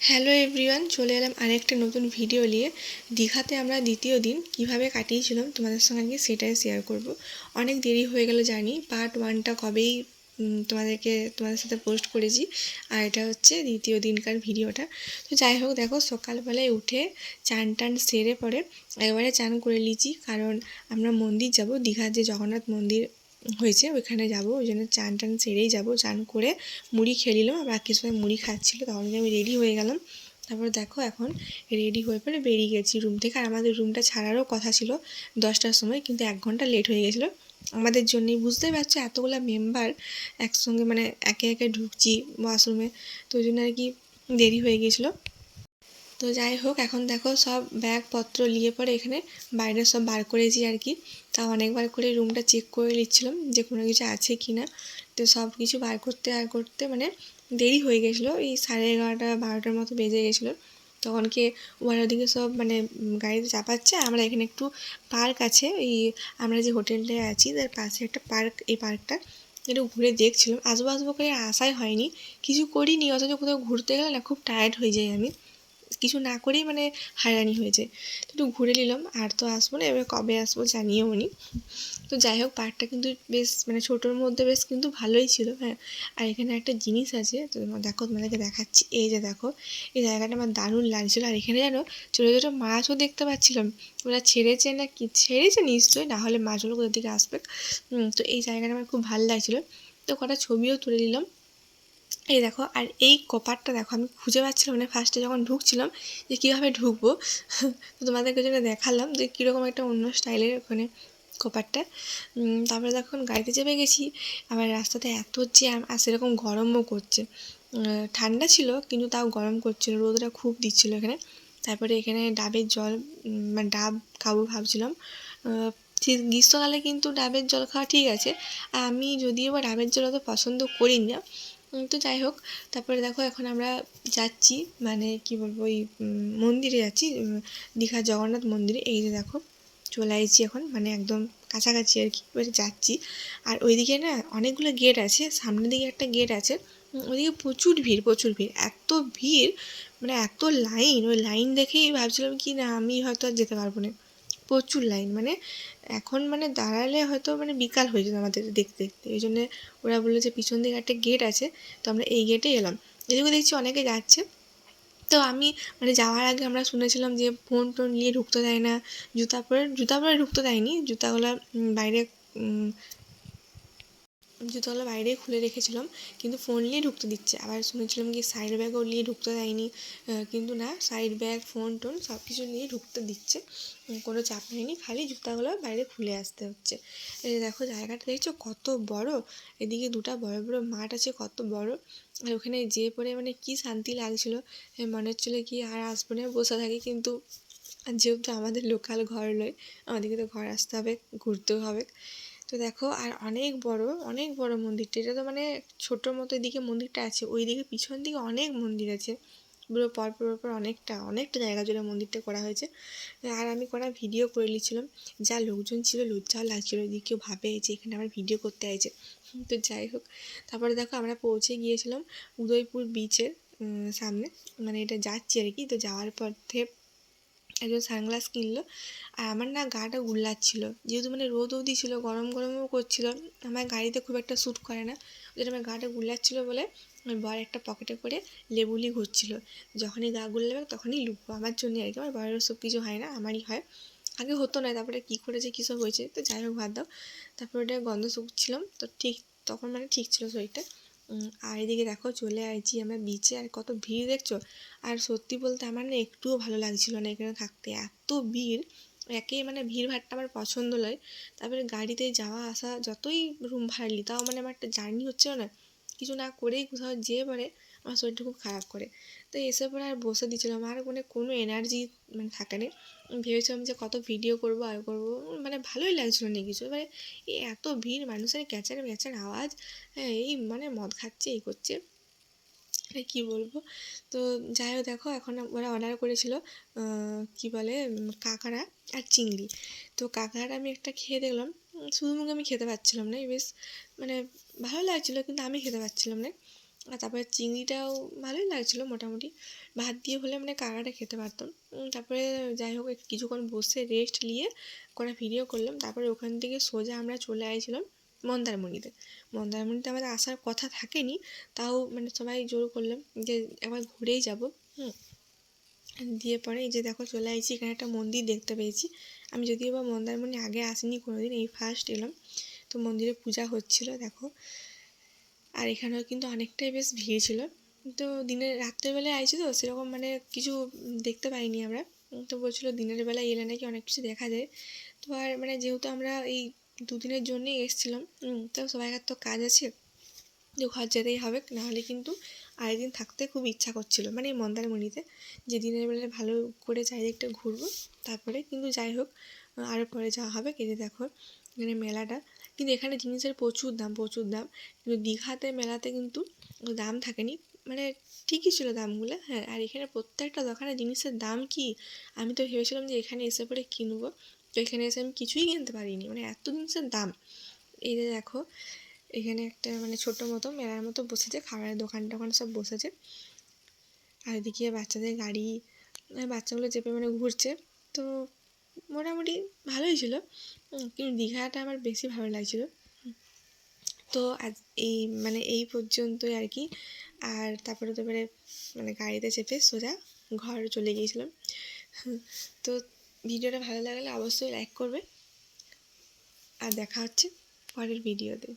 Hello everyone, চলে এলাম আরেকটা নতুন ভিডিও নিয়ে। দীঘাতে আমরা দ্বিতীয় দিন কিভাবে কাটিয়েছিলাম তোমাদের সঙ্গে আজকে সেটাই শেয়ার করব। অনেক দেরি হয়ে গেল জানি, পার্ট 1টা কবেই তোমাদের সাথে পোস্ট করেছি, আর এটা হচ্ছে দ্বিতীয় দিনকার ভিডিওটা। তো যাই হোক, দেখো সকালবেলায় উঠে চান টান সেরে পরে একবারে চান করে নিয়েছি, কারণ আমরা মন্দির যাব, দীঘার যে জগন্নাথ মন্দির হয়েছে ওইখানে যাব, ওই জন্য চান টান সেরেই যাব। চান করে মুড়ি খেয়ে নিলাম, আর বাকি সবাই মুড়ি খাচ্ছিলো, তখন আমি রেডি হয়ে গেলাম। তারপর দেখো এখন রেডি হয়ে পরে বেরিয়ে গেছি রুম থেকে। আর আমাদের রুমটা ছাড়ারও কথা ছিল 10টার সময়, কিন্তু 1 ঘন্টা লেট হয়ে গেছিলো আমাদের জন্যই। বুঝতেই পারছো এতগুলো মেম্বার একসঙ্গে মানে একে একে ঢুকছি ওয়াশরুমে, তো ওই জন্য আর কি দেরি হয়ে গেছিলো। তো যাই হোক, এখন দেখো সব ব্যাগপত্র নিয়ে পরে এখানে বাইরে সব বার করেছি আর কি। তা অনেকবার করে রুমটা চেক করে নিচ্ছিলাম যে কোনো কিছু আছে কি না। তো সব কিছু বার করতে মানে দেরি হয়ে গেছিলো, এই 11:30 12টার মতো বেজে গেছিলো। তখন কি ওরা ওদিকে সব মানে গাড়িতে চাপাচ্ছে, আমরা এখানে একটু পার্ক আছে, এই আমরা যে হোটেলটায় আছি তার পাশে একটা পার্ক, এই পার্কটা একটু ঘুরে দেখছিলাম। আসবো করে আশাই হয়নি, কিছু করিনি, অথচ কোথাও ঘুরতে গেলে না খুব টায়ার্ড হয়ে যাই আমি, কিছু না করেই মানে হয়রানি হয়েছে। তো একটু ঘুরে নিলাম, আর তো আসবো না, এবার কবে আসবো জানিও নি। তো যাই হোক, পার্কটা কিন্তু বেশ মানে ছোটোর মধ্যে বেশ কিন্তু ভালোই ছিল। হ্যাঁ, আর এখানে একটা জিনিস আছে, তো দেখো তোমাদেরকে দেখাচ্ছি। এই যে দেখো, এই জায়গাটা আমার দারুণ লাগছিলো। আর এখানে যেন ছোটো ছোটো মাছও দেখতে পাচ্ছিলাম, ওরা ছেড়েছে না কি ছেড়েছে নিশ্চয়ই, না হলে মাছগুলো কোথা থেকে আসবে। তো এই জায়গাটা আমার খুব ভালো লাগছিলো, তো কটা ছবিও তুলে নিলাম। এই দেখো, আর এই কপারটা দেখো, আমি খুঁজে পাচ্ছিলাম না ফার্স্টে যখন ঢুকছিলাম যে কীভাবে ঢুকবো। তো তোমাদেরকে জন্য দেখালাম যে কীরকম একটা অন্য স্টাইলের ওখানে কপারটা। তারপরে যখন গাড়িতে চেপে গেছি, আবার রাস্তাতে এত জ্যাম, আর সেরকম গরমও করছে। ঠান্ডা ছিল কিন্তু তাও গরম করছিল, রোদটা খুব দিচ্ছিলো এখানে। তারপরে এখানে ডাবের জল, মানে ডাব খাবো ভাবছিলাম। গ্রীষ্মকালে কিন্তু ডাবের জল খাওয়া ঠিক আছে, আমি যদিও বা ডাবের জল অত পছন্দ করি না। তো যাই হোক, তারপরে দেখো এখন আমরা যাচ্ছি, মানে কি বলবো, ওই মন্দিরে যাচ্ছি, দীঘার জগন্নাথ মন্দিরে। এই যে দেখো চলে আসছি এখন, মানে একদম কাছাকাছি আর কি, এবারে যাচ্ছি। আর ওইদিকে না অনেকগুলো গেট আছে, সামনের দিকে একটা গেট আছে, ওইদিকে প্রচুর ভিড়, এত ভিড়, মানে এত লাইন, ওই লাইন দেখেই ভাবছিলাম কি না আমি হয়তো আর যেতে পারবো না, প্রচুর লাইন। মানে এখন মানে দাঁড়ালে হয়তো মানে বিকাল হয়ে যেত আমাদের দেখতে দেখতে, এই জন্যে ওরা বললো যে পিছন দিকে একটা গেট আছে, তো আমরা এই গেটে এলাম। এদিকে দেখছি অনেকে যাচ্ছে, তো আমি মানে যাওয়ার আগে আমরা শুনেছিলাম যে ফোন টোন নিয়ে ঢুকতে দেয় না, জুতা পরে ঢুকতে দেয়নি, জুতাগুলো বাইরে জুতোগুলো বাইরেই খুলে রেখেছিলাম, কিন্তু ফোন নিয়ে ঢুকতে দিচ্ছে। আবার শুনেছিলাম কি সাইড ব্যাগও নিয়ে ঢুকতে দেয়নি, কিন্তু না, সাইড ব্যাগ ফোন টোন সব কিছু নিয়ে ঢুকতে দিচ্ছে, কোনো চাপ নেয়নি, খালি জুতাগুলো বাইরে খুলে আসতে হচ্ছে। এই দেখো জায়গাটা দেখছো কত বড়, এদিকে দুটো বড় বড় মাঠ আছে, কত বড়। আর ওখানে যেয়ে পরে মানে কি শান্তি লাগছিলো, মনে হচ্ছিলো কি আর আসবো না, বসে থাকি। কিন্তু যেহেতু আমাদের লোকাল ঘর নয়, আমাদেরকে তো ঘর আসতে হবে, ঘুরতেও হবে। তো দেখো, আর অনেক বড় মন্দিরটা, এটা তো মানে ছোটোর মতো এদিকে মন্দিরটা আছে, ওই দিকে পিছন দিকে অনেক মন্দির আছে, পুরো পরপর অনেকটা জায়গা জুড়ে মন্দিরটা করা হয়েছে। আর আমি কটা ভিডিও করে নিচ্ছিলাম, যা লোকজন ছিল লজ্জাও লাগছিলো, এদিকে কেউ ভাবে যে এখানে আমার ভিডিও করতে আইছে। তো যাই হোক, তারপরে দেখো আমরা পৌঁছে গিয়েছিলাম উদয়পুর বিচের সামনে, মানে এটা যাচ্ছি আর কি। তো যাওয়ার পথে একজন সানগ্লাস কিনলো, আর আমার না গাটা গুল্লাচ্ছিল, যেহেতু মানে রোদও দিয়েছিলো, গরমও করছিলো, আমার গাড়িতে খুব একটা শ্যুট করে না, ওই জন্য আমার গাটা গুল্লাচ্ছিলো বলে আমার বর একটা পকেটে করে লেবুলি ঘুরছিল, যখনই গা গুল্লাবে তখনই লুকবো, আমার জন্যই আর কি, আমার বরের সব কিছু হয় না, আমারই হয়। আগে হতো না, তারপরে কী করেছে কী সব হয়েছে, তো যাই হোক বাদ দাও। তারপরে ওটা গন্ধ শুকছিলাম, তো ঠিক তখন মানে ঠিক ছিল শরীরটা। আর এদিকে দেখো চলে আসছি আমরা বিচে, আর কত ভিড় দেখছো। আর সত্যি বলতে আমার না একটুও ভালো লাগছিল না এখানে থাকতে, এত ভিড়, একে মানে ভিড়ভাড়টা আমার পছন্দ নয়। তারপরে গাড়িতে যাওয়া আসা যতই রুম ভাড়া নিই, তাও মানে আমার একটা জার্নি হচ্ছিল না, কিছু না করেই কোথাও যেয়ে পরে আমার শরীরটা খুব খারাপ করে। তো এসে পরে আর বসে দিয়েছিলাম, আর মানে কোনো এনার্জি মানে থাকে না। ভেবেছিলাম যে কত ভিডিও করবো আর করবো, মানে ভালোই লাগছিলো না কিছু, মানে এত ভিড়, মানুষের ক্যাচার প্যাচার আওয়াজ, হ্যাঁ এই মানে মদ খাচ্ছে এই করছে, কী বলবো। তো যাই হোক, দেখো এখন ওরা অর্ডার করেছিল কী বলে কাঁকড়া আর চিংড়ি। তো কাঁকড়াটা আমি একটা খেয়ে দেখলাম, শুধু মুখে আমি খেতে পারছিলাম না, বেশ মানে ভালো লাগছিলো কিন্তু আমি খেতে পারছিলাম না। আর তারপরে চিংড়িটাও ভালোই লাগছিলো মোটামুটি, ভাত দিয়ে হলে মানে কাঁকড়াটা খেতে পারতাম। তারপরে যাই হোক কিছুক্ষণ বসে রেস্ট নিয়ে কটা ভিডিও করলাম। তারপরে ওখান থেকে সোজা আমরা চলে আসছিলাম মন্দারমণিতে। মন্দারমণিতে আমাদের আসার কথা থাকেনি, তাও মানে সবাই জোর করলাম যে একবার ঘুরেই যাব। দিয়ে পরে এই যে দেখো চলে আসছি, এখানে একটা মন্দির দেখতে পেয়েছি। আমি যদিও বা মন্দারমণি আগে আসিনি কোনোদিন, এই ফার্স্ট এলাম। তো মন্দিরে পূজা হচ্ছিল দেখো, আর এখানেও কিন্তু অনেকটাই বেশ ভিড় ছিল। তো দিনের রাত্রেবেলায় আইছি তো সেরকম মানে কিছু দেখতে পাইনি আমরা। তো বলছিলো দিনের বেলায় এলে নাকি অনেক কিছু দেখা যায়। তো আর মানে যেহেতু আমরা এই দুদিনের জন্যই এসেছিলাম, তো সবাইকার তো কাজ আছে, যে ঘর যেতেই হবে, নাহলে কিন্তু আরেকদিন থাকতে খুব ইচ্ছা করছিলো মানে এই মন্দারমণিতে, যে দিনের বেলায় ভালো করে চারিদিকটা ঘুরবো। তারপরে কিন্তু যাই হোক আরও পরে যাওয়া হবে। কেটে দেখো এখানে মেলাটা, কিন্তু এখানে জিনিসের প্রচুর দাম কিন্তু দীঘাতে মেলাতে কিন্তু দাম থাকেনি, মানে ঠিকই ছিল দামগুলো। হ্যাঁ, আর এখানে প্রত্যেকটা দোকানে জিনিসের দাম কি, আমি তো ভেবেছিলাম যে এখানে এসে পরে কিনবো, তো এখানে এসে আমি কিছুই কিনতে পারিনি, মানে এত জিনিসের দাম। এই যে দেখো এখানে একটা মানে ছোটো মতো মেলার মতো বসেছে, খাবারের দোকান টোকান সব বসেছে, আর এদিকে বাচ্চাদের গাড়ি, বাচ্চাগুলো চেপে মানে ঘুরছে। তো মোটামুটি ভালোই ছিল, কিন্তু দীঘাটা আমার বেশি ভালো লাগছিলো। তো আজ এই মানে এই পর্যন্তই আর কি। আর তারপরে মানে গাড়িতে চেপে সোজা ঘর চলে গিয়েছিলাম। তো ভিডিওটা ভালো লাগলে অবশ্যই লাইক করবে, আর দেখা হচ্ছে পরের ভিডিওতে।